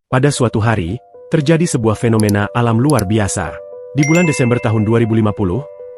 Pada suatu hari, terjadi sebuah fenomena alam luar biasa. Di bulan Desember tahun 2050,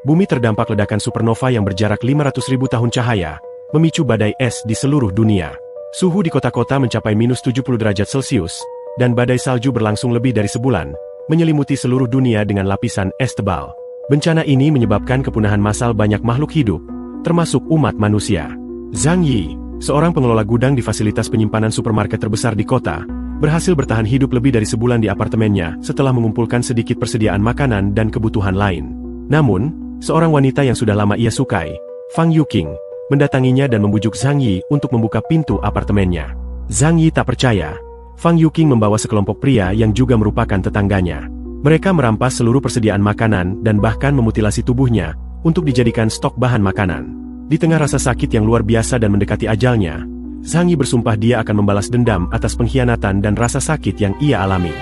bumi terdampak ledakan supernova yang berjarak 500.000 tahun cahaya, memicu badai es di seluruh dunia. Suhu di kota-kota mencapai minus 70 derajat Celcius, dan badai salju berlangsung lebih dari sebulan, menyelimuti seluruh dunia dengan lapisan es tebal. Bencana ini menyebabkan kepunahan massal banyak makhluk hidup, termasuk umat manusia. Zhang Yi, seorang pengelola gudang di fasilitas penyimpanan supermarket terbesar di kota, berhasil bertahan hidup lebih dari sebulan di apartemennya setelah mengumpulkan sedikit persediaan makanan dan kebutuhan lain. Namun, seorang wanita yang sudah lama ia sukai, Fang Yuqing, mendatanginya dan membujuk Zhang Yi untuk membuka pintu apartemennya. Zhang Yi tak percaya. Fang Yuqing membawa sekelompok pria yang juga merupakan tetangganya. Mereka merampas seluruh persediaan makanan dan bahkan memutilasi tubuhnya untuk dijadikan stok bahan makanan. Di tengah rasa sakit yang luar biasa dan mendekati ajalnya, Zhang Yi bersumpah dia akan membalas dendam atas pengkhianatan dan rasa sakit yang ia alami.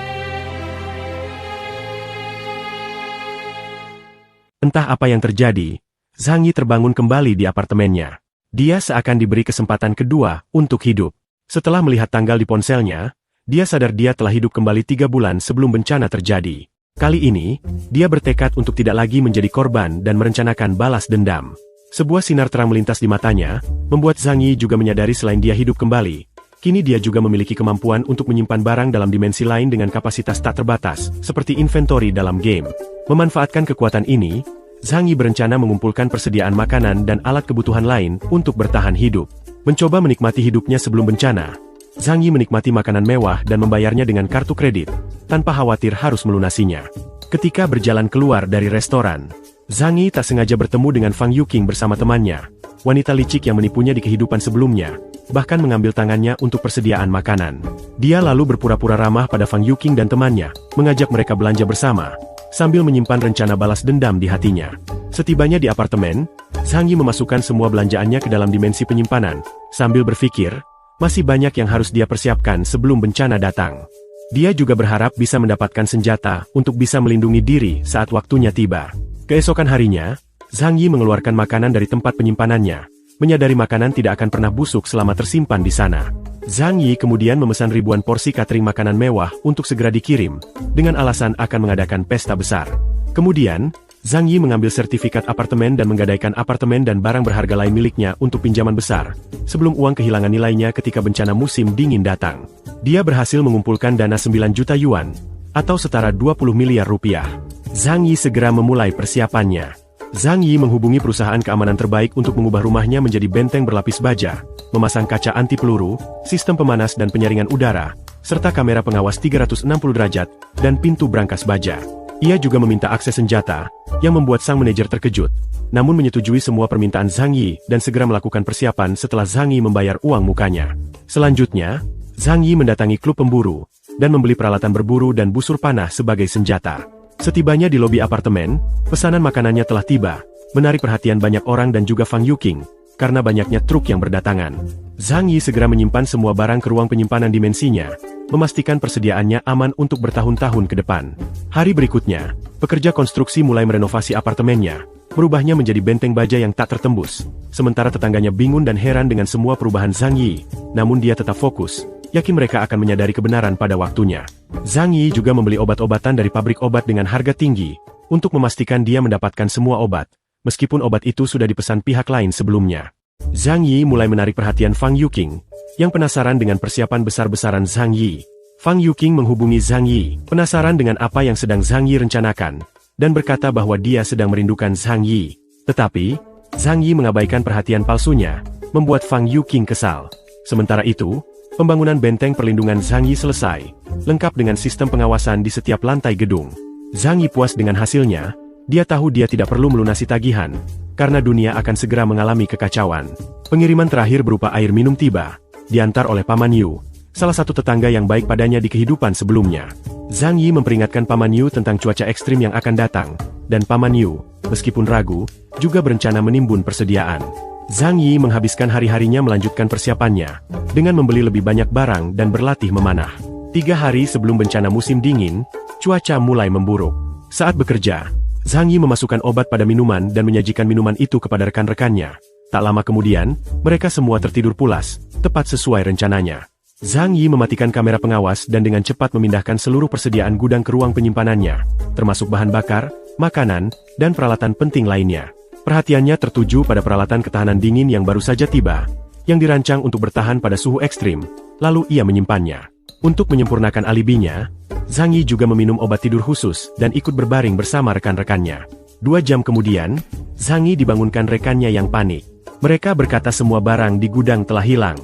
Entah apa yang terjadi, Zhang Yi terbangun kembali di apartemennya. Dia seakan diberi kesempatan kedua untuk hidup. Setelah melihat tanggal di ponselnya, dia sadar dia telah hidup kembali 3 bulan sebelum bencana terjadi. Kali ini, dia bertekad untuk tidak lagi menjadi korban dan merencanakan balas dendam. Sebuah sinar terang melintas di matanya, membuat Zhang Yi juga menyadari selain dia hidup kembali, kini dia juga memiliki kemampuan untuk menyimpan barang dalam dimensi lain dengan kapasitas tak terbatas, seperti inventory dalam game. Memanfaatkan kekuatan ini, Zhang Yi berencana mengumpulkan persediaan makanan dan alat kebutuhan lain untuk bertahan hidup. Mencoba menikmati hidupnya sebelum bencana, Zhang Yi menikmati makanan mewah dan membayarnya dengan kartu kredit, tanpa khawatir harus melunasinya. Ketika berjalan keluar dari restoran, Zhang Yi tak sengaja bertemu dengan Fang Yuqing bersama temannya, wanita licik yang menipunya di kehidupan sebelumnya, bahkan mengambil tangannya untuk persediaan makanan. Dia lalu berpura-pura ramah pada Fang Yuqing dan temannya, mengajak mereka belanja bersama, sambil menyimpan rencana balas dendam di hatinya. Setibanya di apartemen, Zhang Yi memasukkan semua belanjaannya ke dalam dimensi penyimpanan, sambil berpikir, masih banyak yang harus dia persiapkan sebelum bencana datang. Dia juga berharap bisa mendapatkan senjata untuk bisa melindungi diri saat waktunya tiba. Keesokan harinya, Zhang Yi mengeluarkan makanan dari tempat penyimpanannya, menyadari makanan tidak akan pernah busuk selama tersimpan di sana. Zhang Yi kemudian memesan ribuan porsi catering makanan mewah untuk segera dikirim, dengan alasan akan mengadakan pesta besar. Kemudian, Zhang Yi mengambil sertifikat apartemen dan menggadaikan apartemen dan barang berharga lain miliknya untuk pinjaman besar, sebelum uang kehilangan nilainya ketika bencana musim dingin datang. Dia berhasil mengumpulkan dana 9 juta yuan, atau setara 20 miliar rupiah. Zhang Yi segera memulai persiapannya. Zhang Yi menghubungi perusahaan keamanan terbaik untuk mengubah rumahnya menjadi benteng berlapis baja, memasang kaca anti peluru, sistem pemanas dan penyaringan udara, serta kamera pengawas 360 derajat, dan pintu brankas baja. Ia juga meminta akses senjata, yang membuat sang manajer terkejut, namun menyetujui semua permintaan Zhang Yi dan segera melakukan persiapan setelah Zhang Yi membayar uang mukanya. Selanjutnya, Zhang Yi mendatangi klub pemburu, dan membeli peralatan berburu dan busur panah sebagai senjata. Setibanya di lobi apartemen, pesanan makanannya telah tiba, menarik perhatian banyak orang dan juga Fang Yuqing, karena banyaknya truk yang berdatangan. Zhang Yi segera menyimpan semua barang ke ruang penyimpanan dimensinya, memastikan persediaannya aman untuk bertahun-tahun ke depan. Hari berikutnya, pekerja konstruksi mulai merenovasi apartemennya, merubahnya menjadi benteng baja yang tak tertembus. Sementara tetangganya bingung dan heran dengan semua perubahan Zhang Yi, namun dia tetap fokus, yakin mereka akan menyadari kebenaran pada waktunya. Zhang Yi juga membeli obat-obatan dari pabrik obat dengan harga tinggi, untuk memastikan dia mendapatkan semua obat, meskipun obat itu sudah dipesan pihak lain sebelumnya. Zhang Yi mulai menarik perhatian Fang Yuqing, yang penasaran dengan persiapan besar-besaran Zhang Yi. Fang Yuqing menghubungi Zhang Yi, penasaran dengan apa yang sedang Zhang Yi rencanakan, dan berkata bahwa dia sedang merindukan Zhang Yi. Tetapi, Zhang Yi mengabaikan perhatian palsunya, membuat Fang Yuqing kesal. Sementara itu, pembangunan benteng perlindungan Zhang Yi selesai, lengkap dengan sistem pengawasan di setiap lantai gedung. Zhang Yi puas dengan hasilnya, dia tahu dia tidak perlu melunasi tagihan, karena dunia akan segera mengalami kekacauan. Pengiriman terakhir berupa air minum tiba, diantar oleh Paman Yu, salah satu tetangga yang baik padanya di kehidupan sebelumnya. Zhang Yi memperingatkan Paman Yu tentang cuaca ekstrim yang akan datang, dan Paman Yu, meskipun ragu, juga berencana menimbun persediaan. Zhang Yi menghabiskan hari-harinya melanjutkan persiapannya, dengan membeli lebih banyak barang dan berlatih memanah. 3 hari sebelum bencana musim dingin, cuaca mulai memburuk. Saat bekerja, Zhang Yi memasukkan obat pada minuman dan menyajikan minuman itu kepada rekan-rekannya. Tak lama kemudian, mereka semua tertidur pulas, tepat sesuai rencananya. Zhang Yi mematikan kamera pengawas dan dengan cepat memindahkan seluruh persediaan gudang ke ruang penyimpanannya, termasuk bahan bakar, makanan, dan peralatan penting lainnya. Perhatiannya tertuju pada peralatan ketahanan dingin yang baru saja tiba, yang dirancang untuk bertahan pada suhu ekstrim, lalu ia menyimpannya. Untuk menyempurnakan alibinya, Zhang Yi juga meminum obat tidur khusus dan ikut berbaring bersama rekan-rekannya. 2 jam kemudian, Zhang Yi dibangunkan rekannya yang panik. Mereka berkata semua barang di gudang telah hilang.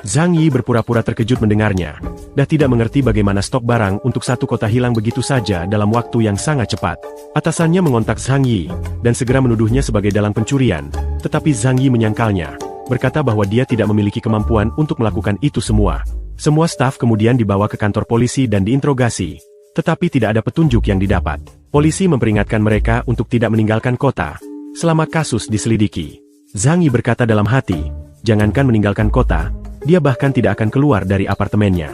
Zhang Yi berpura-pura terkejut mendengarnya, dan tidak mengerti bagaimana stok barang untuk satu kota hilang begitu saja dalam waktu yang sangat cepat. Atasannya mengontak Zhang Yi, dan segera menuduhnya sebagai dalang pencurian, tetapi Zhang Yi menyangkalnya, berkata bahwa dia tidak memiliki kemampuan untuk melakukan itu semua. Semua staf kemudian dibawa ke kantor polisi dan diinterogasi, tetapi tidak ada petunjuk yang didapat. Polisi memperingatkan mereka untuk tidak meninggalkan kota selama kasus diselidiki. Zhang Yi berkata dalam hati, jangankan meninggalkan kota, dia bahkan tidak akan keluar dari apartemennya.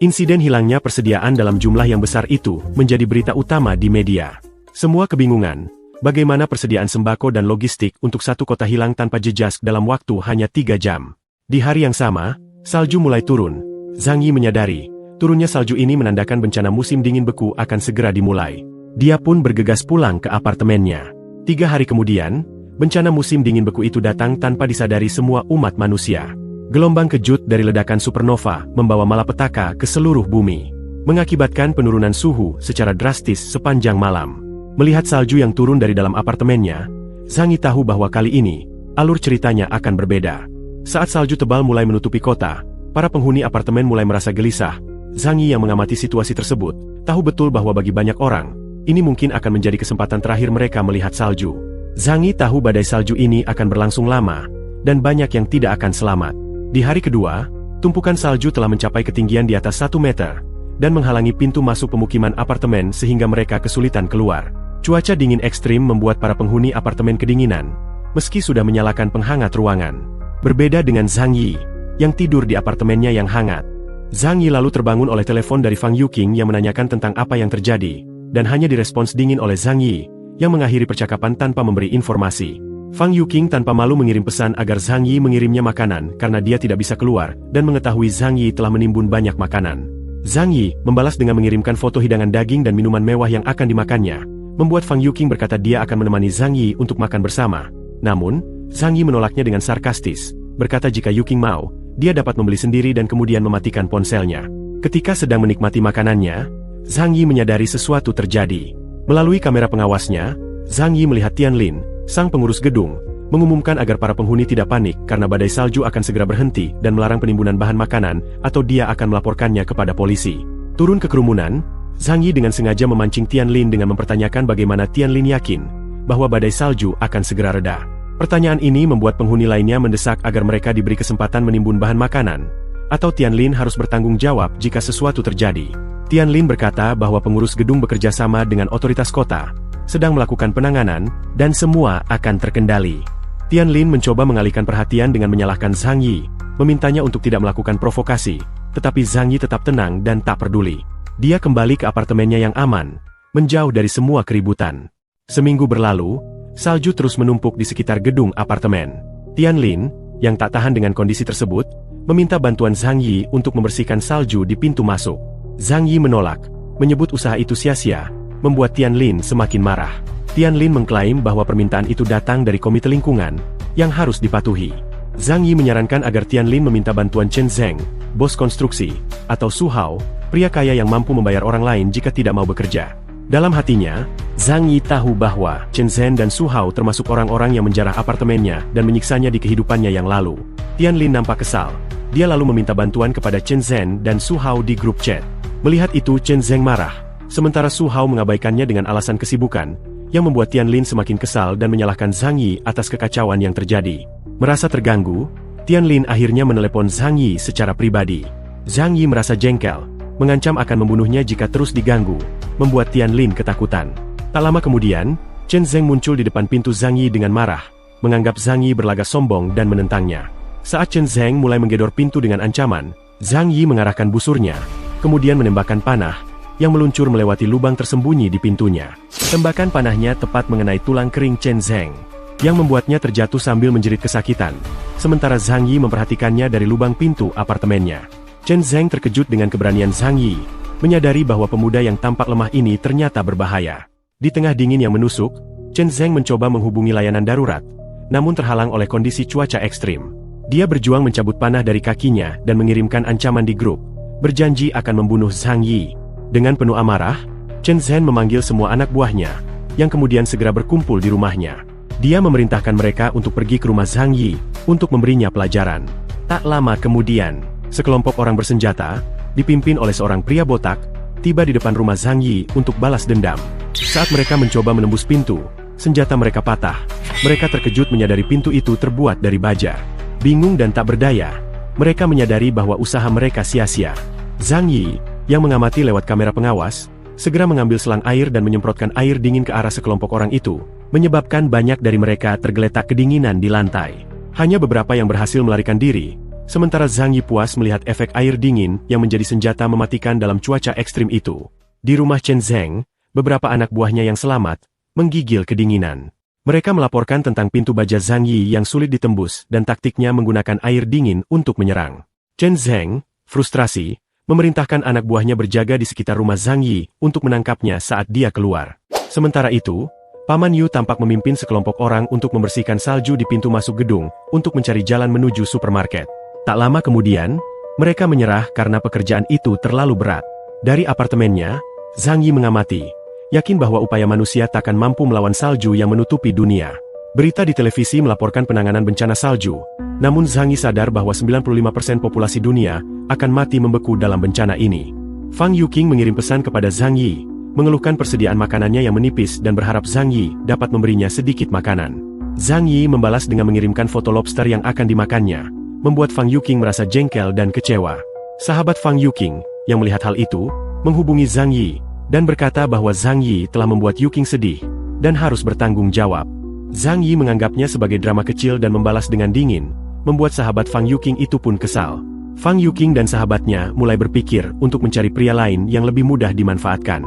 Insiden hilangnya persediaan dalam jumlah yang besar itu menjadi berita utama di media. Semua kebingungan, bagaimana persediaan sembako dan logistik untuk satu kota hilang tanpa jejak dalam waktu hanya 3 jam. Di hari yang sama, salju mulai turun. Zhang Yi menyadari, turunnya salju ini menandakan bencana musim dingin beku akan segera dimulai. Dia pun bergegas pulang ke apartemennya. 3 hari kemudian, bencana musim dingin beku itu datang tanpa disadari semua umat manusia. Gelombang kejut dari ledakan supernova membawa malapetaka ke seluruh bumi, mengakibatkan penurunan suhu secara drastis sepanjang malam. Melihat salju yang turun dari dalam apartemennya, Zhang Yi tahu bahwa kali ini, alur ceritanya akan berbeda. Saat salju tebal mulai menutupi kota, para penghuni apartemen mulai merasa gelisah. Zhang Yi yang mengamati situasi tersebut, tahu betul bahwa bagi banyak orang, ini mungkin akan menjadi kesempatan terakhir mereka melihat salju. Zhang Yi tahu badai salju ini akan berlangsung lama, dan banyak yang tidak akan selamat. Di hari kedua, tumpukan salju telah mencapai ketinggian di atas 1 meter, dan menghalangi pintu masuk pemukiman apartemen sehingga mereka kesulitan keluar. Cuaca dingin ekstrim membuat para penghuni apartemen kedinginan, meski sudah menyalakan penghangat ruangan. Berbeda dengan Zhang Yi, yang tidur di apartemennya yang hangat. Zhang Yi lalu terbangun oleh telepon dari Fang Yuqing yang menanyakan tentang apa yang terjadi, dan hanya direspons dingin oleh Zhang Yi, yang mengakhiri percakapan tanpa memberi informasi. Fang Yuqing tanpa malu mengirim pesan agar Zhang Yi mengirimnya makanan karena dia tidak bisa keluar, dan mengetahui Zhang Yi telah menimbun banyak makanan. Zhang Yi membalas dengan mengirimkan foto hidangan daging dan minuman mewah yang akan dimakannya, membuat Fang Yuqing berkata dia akan menemani Zhang Yi untuk makan bersama. Namun, Zhang Yi menolaknya dengan sarkastis, berkata jika Yuqing mau, dia dapat membeli sendiri dan kemudian mematikan ponselnya. Ketika sedang menikmati makanannya, Zhang Yi menyadari sesuatu terjadi. Melalui kamera pengawasnya, Zhang Yi melihat Tianlin, sang pengurus gedung, mengumumkan agar para penghuni tidak panik karena badai salju akan segera berhenti dan melarang penimbunan bahan makanan, atau dia akan melaporkannya kepada polisi. Turun ke kerumunan, Zhang Yi dengan sengaja memancing Tianlin dengan mempertanyakan bagaimana Tianlin yakin bahwa badai salju akan segera reda. Pertanyaan ini membuat penghuni lainnya mendesak agar mereka diberi kesempatan menimbun bahan makanan, atau Tianlin harus bertanggung jawab jika sesuatu terjadi. Tianlin berkata bahwa pengurus gedung bekerja sama dengan otoritas kota, sedang melakukan penanganan, dan semua akan terkendali. Tianlin mencoba mengalihkan perhatian dengan menyalahkan Zhang Yi, memintanya untuk tidak melakukan provokasi, tetapi Zhang Yi tetap tenang dan tak peduli. Dia kembali ke apartemennya yang aman, menjauh dari semua keributan. Seminggu berlalu, salju terus menumpuk di sekitar gedung apartemen. Tianlin, yang tak tahan dengan kondisi tersebut, meminta bantuan Zhang Yi untuk membersihkan salju di pintu masuk. Zhang Yi menolak, menyebut usaha itu sia-sia, membuat Tianlin semakin marah. Tianlin mengklaim bahwa permintaan itu datang dari komite lingkungan, yang harus dipatuhi. Zhang Yi menyarankan agar Tianlin meminta bantuan Chen Zheng, bos konstruksi, atau Su Hao, pria kaya yang mampu membayar orang lain jika tidak mau bekerja. Dalam hatinya, Zhang Yi tahu bahwa Chen Zheng dan Su Hao termasuk orang-orang yang menjarah apartemennya dan menyiksanya di kehidupannya yang lalu. Tianlin nampak kesal. Dia lalu meminta bantuan kepada Chen Zheng dan Su Hao di grup chat. Melihat itu Chen Zheng marah, sementara Su Hao mengabaikannya dengan alasan kesibukan, yang membuat Tianlin semakin kesal dan menyalahkan Zhang Yi atas kekacauan yang terjadi. Merasa terganggu, Tianlin akhirnya menelepon Zhang Yi secara pribadi. Zhang Yi merasa jengkel, mengancam akan membunuhnya jika terus diganggu, membuat Tianlin ketakutan. Tak lama kemudian, Chen Zheng muncul di depan pintu Zhang Yi dengan marah, menganggap Zhang Yi berlagak sombong dan menentangnya. Saat Chen Zheng mulai menggedor pintu dengan ancaman, Zhang Yi mengarahkan busurnya, kemudian menembakkan panah, yang meluncur melewati lubang tersembunyi di pintunya. Tembakan panahnya tepat mengenai tulang kering Chen Zheng, yang membuatnya terjatuh sambil menjerit kesakitan, sementara Zhang Yi memperhatikannya dari lubang pintu apartemennya. Chen Zheng terkejut dengan keberanian Zhang Yi, menyadari bahwa pemuda yang tampak lemah ini ternyata berbahaya. Di tengah dingin yang menusuk, Chen Zheng mencoba menghubungi layanan darurat, namun terhalang oleh kondisi cuaca ekstrim. Dia berjuang mencabut panah dari kakinya dan mengirimkan ancaman di grup, berjanji akan membunuh Zhang Yi. Dengan penuh amarah, Chen Zheng memanggil semua anak buahnya, yang kemudian segera berkumpul di rumahnya. Dia memerintahkan mereka untuk pergi ke rumah Zhang Yi, untuk memberinya pelajaran. Tak lama kemudian, sekelompok orang bersenjata, dipimpin oleh seorang pria botak, tiba di depan rumah Zhang Yi untuk balas dendam. Saat mereka mencoba menembus pintu, senjata mereka patah. Mereka terkejut menyadari pintu itu terbuat dari baja. Bingung dan tak berdaya, mereka menyadari bahwa usaha mereka sia-sia. Zhang Yi, yang mengamati lewat kamera pengawas, segera mengambil selang air dan menyemprotkan air dingin ke arah sekelompok orang itu, menyebabkan banyak dari mereka tergeletak kedinginan di lantai. Hanya beberapa yang berhasil melarikan diri, sementara Zhang Yi puas melihat efek air dingin yang menjadi senjata mematikan dalam cuaca ekstrim itu. Di rumah Chen Zheng, beberapa anak buahnya yang selamat, menggigil kedinginan. Mereka melaporkan tentang pintu baja Zhang Yi yang sulit ditembus dan taktiknya menggunakan air dingin untuk menyerang. Chen Zheng, frustrasi, memerintahkan anak buahnya berjaga di sekitar rumah Zhang Yi untuk menangkapnya saat dia keluar. Sementara itu, Paman Yu tampak memimpin sekelompok orang untuk membersihkan salju di pintu masuk gedung untuk mencari jalan menuju supermarket. Tak lama kemudian, mereka menyerah karena pekerjaan itu terlalu berat. Dari apartemennya, Zhang Yi mengamati, yakin bahwa upaya manusia takkan mampu melawan salju yang menutupi dunia. Berita di televisi melaporkan penanganan bencana salju, namun Zhang Yi sadar bahwa 95% populasi dunia akan mati membeku dalam bencana ini. Fang Yuqing mengirim pesan kepada Zhang Yi, mengeluhkan persediaan makanannya yang menipis dan berharap Zhang Yi dapat memberinya sedikit makanan. Zhang Yi membalas dengan mengirimkan foto lobster yang akan dimakannya, membuat Fang Yuqing merasa jengkel dan kecewa. Sahabat Fang Yuqing, yang melihat hal itu, menghubungi Zhang Yi, dan berkata bahwa Zhang Yi telah membuat Yuqing sedih, dan harus bertanggung jawab. Zhang Yi menganggapnya sebagai drama kecil dan membalas dengan dingin, membuat sahabat Fang Yuqing itu pun kesal. Fang Yuqing dan sahabatnya mulai berpikir untuk mencari pria lain yang lebih mudah dimanfaatkan.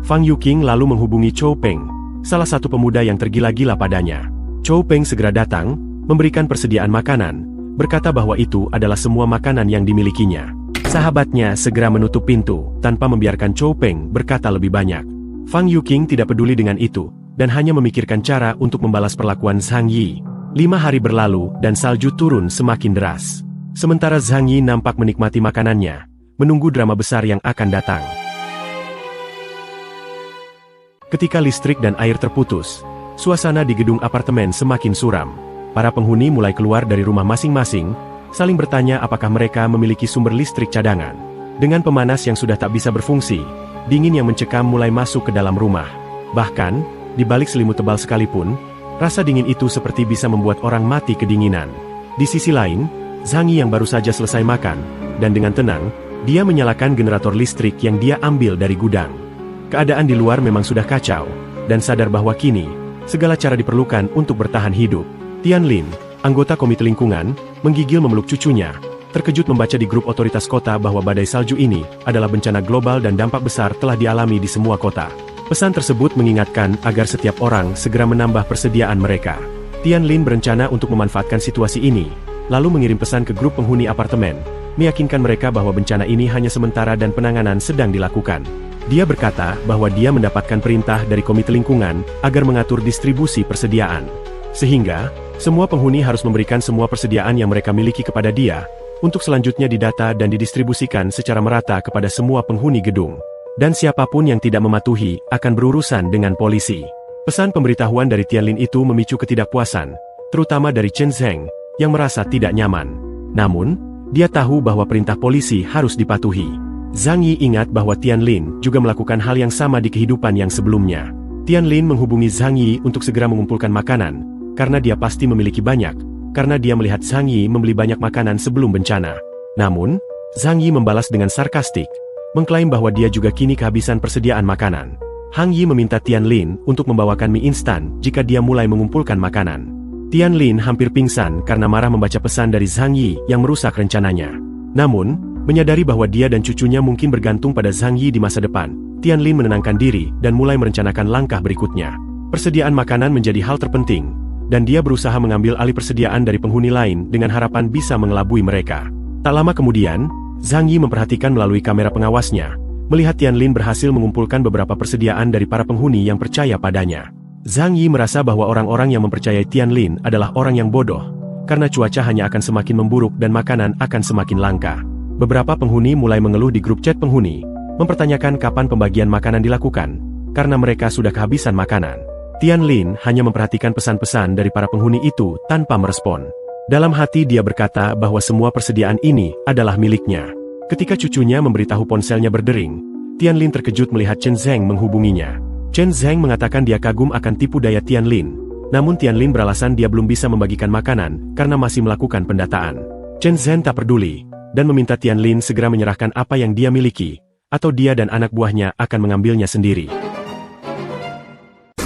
Fang Yuqing lalu menghubungi Chou Peng, salah satu pemuda yang tergila-gila padanya. Chou Peng segera datang, memberikan persediaan makanan, berkata bahwa itu adalah semua makanan yang dimilikinya. Sahabatnya segera menutup pintu, tanpa membiarkan Chou Peng berkata lebih banyak. Fang Yuqing tidak peduli dengan itu, dan hanya memikirkan cara untuk membalas perlakuan Zhang Yi. 5 hari berlalu, dan salju turun semakin deras. Sementara Zhang Yi nampak menikmati makanannya, menunggu drama besar yang akan datang. Ketika listrik dan air terputus, suasana di gedung apartemen semakin suram. Para penghuni mulai keluar dari rumah masing-masing, saling bertanya apakah mereka memiliki sumber listrik cadangan. Dengan pemanas yang sudah tak bisa berfungsi, dingin yang mencekam mulai masuk ke dalam rumah. Bahkan, di balik selimut tebal sekalipun, rasa dingin itu seperti bisa membuat orang mati kedinginan. Di sisi lain, Zhang Yi yang baru saja selesai makan, dan dengan tenang, dia menyalakan generator listrik yang dia ambil dari gudang. Keadaan di luar memang sudah kacau, dan sadar bahwa kini, segala cara diperlukan untuk bertahan hidup. Tian Lin, anggota komite lingkungan, menggigil memeluk cucunya, terkejut membaca di grup otoritas kota bahwa badai salju ini adalah bencana global dan dampak besar telah dialami di semua kota. Pesan tersebut mengingatkan agar setiap orang segera menambah persediaan mereka. Tian Lin berencana untuk memanfaatkan situasi ini, lalu mengirim pesan ke grup penghuni apartemen, meyakinkan mereka bahwa bencana ini hanya sementara dan penanganan sedang dilakukan. Dia berkata bahwa dia mendapatkan perintah dari komite lingkungan agar mengatur distribusi persediaan. Sehingga, semua penghuni harus memberikan semua persediaan yang mereka miliki kepada dia, untuk selanjutnya didata dan didistribusikan secara merata kepada semua penghuni gedung. Dan siapapun yang tidak mematuhi, akan berurusan dengan polisi. Pesan pemberitahuan dari Tian Lin itu memicu ketidakpuasan, terutama dari Chen Zheng, yang merasa tidak nyaman. Namun, dia tahu bahwa perintah polisi harus dipatuhi. Zhang Yi ingat bahwa Tian Lin juga melakukan hal yang sama di kehidupan yang sebelumnya. Tian Lin menghubungi Zhang Yi untuk segera mengumpulkan makanan, karena dia pasti memiliki banyak, karena dia melihat Zhang Yi membeli banyak makanan sebelum bencana. Namun, Zhang Yi membalas dengan sarkastik, mengklaim bahwa dia juga kini kehabisan persediaan makanan. Hang Yi meminta Tian Lin untuk membawakan mie instan jika dia mulai mengumpulkan makanan. Tian Lin hampir pingsan karena marah membaca pesan dari Zhang Yi yang merusak rencananya. Namun, menyadari bahwa dia dan cucunya mungkin bergantung pada Zhang Yi di masa depan, Tian Lin menenangkan diri dan mulai merencanakan langkah berikutnya. Persediaan makanan menjadi hal terpenting, dan dia berusaha mengambil alih persediaan dari penghuni lain dengan harapan bisa mengelabui mereka. Tak lama kemudian, Zhang Yi memperhatikan melalui kamera pengawasnya, melihat Tianlin berhasil mengumpulkan beberapa persediaan dari para penghuni yang percaya padanya. Zhang Yi merasa bahwa orang-orang yang mempercayai Tianlin adalah orang yang bodoh, karena cuaca hanya akan semakin memburuk dan makanan akan semakin langka. Beberapa penghuni mulai mengeluh di grup chat penghuni, mempertanyakan kapan pembagian makanan dilakukan, karena mereka sudah kehabisan makanan. Tianlin hanya memperhatikan pesan-pesan dari para penghuni itu tanpa merespon. Dalam hati dia berkata bahwa semua persediaan ini adalah miliknya. Ketika cucunya memberitahu ponselnya berdering, Tianlin terkejut melihat Chen Zheng menghubunginya. Chen Zheng mengatakan dia kagum akan tipu daya Tianlin, namun Tianlin beralasan dia belum bisa membagikan makanan karena masih melakukan pendataan. Chen Zheng tak peduli, dan meminta Tianlin segera menyerahkan apa yang dia miliki, atau dia dan anak buahnya akan mengambilnya sendiri.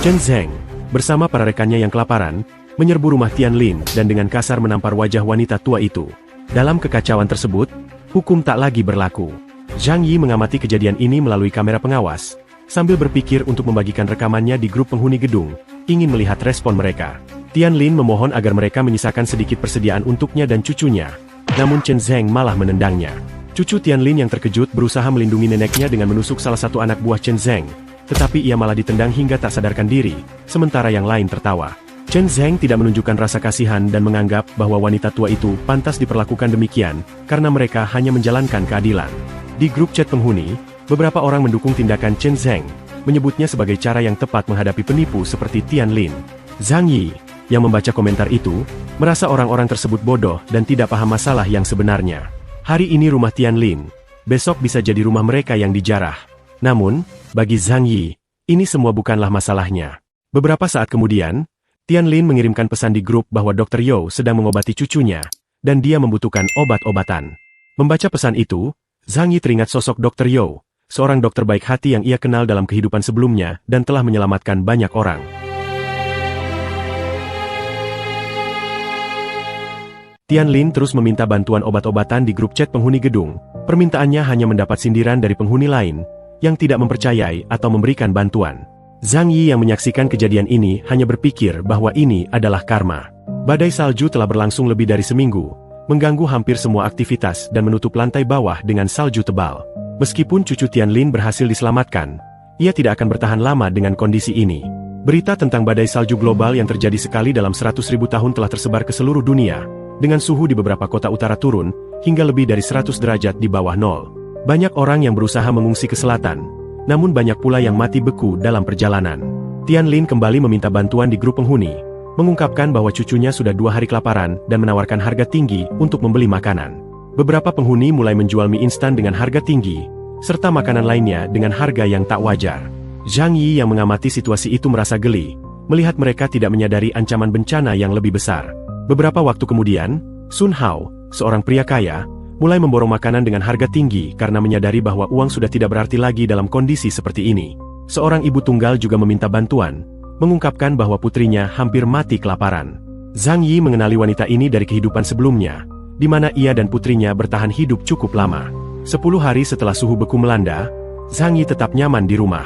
Chen Zheng, bersama para rekannya yang kelaparan, menyerbu rumah Tianlin dan dengan kasar menampar wajah wanita tua itu. Dalam kekacauan tersebut, hukum tak lagi berlaku. Zhang Yi mengamati kejadian ini melalui kamera pengawas, sambil berpikir untuk membagikan rekamannya di grup penghuni gedung, ingin melihat respon mereka. Tianlin memohon agar mereka menyisakan sedikit persediaan untuknya dan cucunya, namun Chen Zheng malah menendangnya. Cucu Tianlin yang terkejut berusaha melindungi neneknya dengan menusuk salah satu anak buah Chen Zheng, tetapi ia malah ditendang hingga tak sadarkan diri, sementara yang lain tertawa. Chen Zheng tidak menunjukkan rasa kasihan dan menganggap bahwa wanita tua itu pantas diperlakukan demikian, karena mereka hanya menjalankan keadilan. Di grup chat penghuni, beberapa orang mendukung tindakan Chen Zheng, menyebutnya sebagai cara yang tepat menghadapi penipu seperti Tianlin. Zhang Yi, yang membaca komentar itu, merasa orang-orang tersebut bodoh dan tidak paham masalah yang sebenarnya. Hari ini rumah Tianlin, besok bisa jadi rumah mereka yang dijarah. Namun, bagi Zhang Yi, ini semua bukanlah masalahnya. Beberapa saat kemudian, Tianlin mengirimkan pesan di grup bahwa Dr. You sedang mengobati cucunya, dan dia membutuhkan obat-obatan. Membaca pesan itu, Zhang Yi teringat sosok Dr. You, seorang dokter baik hati yang ia kenal dalam kehidupan sebelumnya dan telah menyelamatkan banyak orang. Tianlin terus meminta bantuan obat-obatan di grup chat penghuni gedung. Permintaannya hanya mendapat sindiran dari penghuni lain, yang tidak mempercayai atau memberikan bantuan. Zhang Yi yang menyaksikan kejadian ini hanya berpikir bahwa ini adalah karma. Badai salju telah berlangsung lebih dari seminggu, mengganggu hampir semua aktivitas dan menutup lantai bawah dengan salju tebal. Meskipun cucu Tianlin berhasil diselamatkan, ia tidak akan bertahan lama dengan kondisi ini. Berita tentang badai salju global yang terjadi sekali dalam 100.000 tahun telah tersebar ke seluruh dunia, dengan suhu di beberapa kota utara turun, hingga lebih dari 100 derajat di bawah nol. Banyak orang yang berusaha mengungsi ke selatan, namun banyak pula yang mati beku dalam perjalanan. Tianlin kembali meminta bantuan di grup penghuni, mengungkapkan bahwa cucunya sudah 2 hari kelaparan dan menawarkan harga tinggi untuk membeli makanan. Beberapa penghuni mulai menjual mie instan dengan harga tinggi, serta makanan lainnya dengan harga yang tak wajar. Zhang Yi yang mengamati situasi itu merasa geli, melihat mereka tidak menyadari ancaman bencana yang lebih besar. Beberapa waktu kemudian, Sun Hao, seorang pria kaya, mulai memborong makanan dengan harga tinggi karena menyadari bahwa uang sudah tidak berarti lagi dalam kondisi seperti ini. Seorang ibu tunggal juga meminta bantuan, mengungkapkan bahwa putrinya hampir mati kelaparan. Zhang Yi mengenali wanita ini dari kehidupan sebelumnya, di mana ia dan putrinya bertahan hidup cukup lama. 10 hari setelah suhu beku melanda, Zhang Yi tetap nyaman di rumah.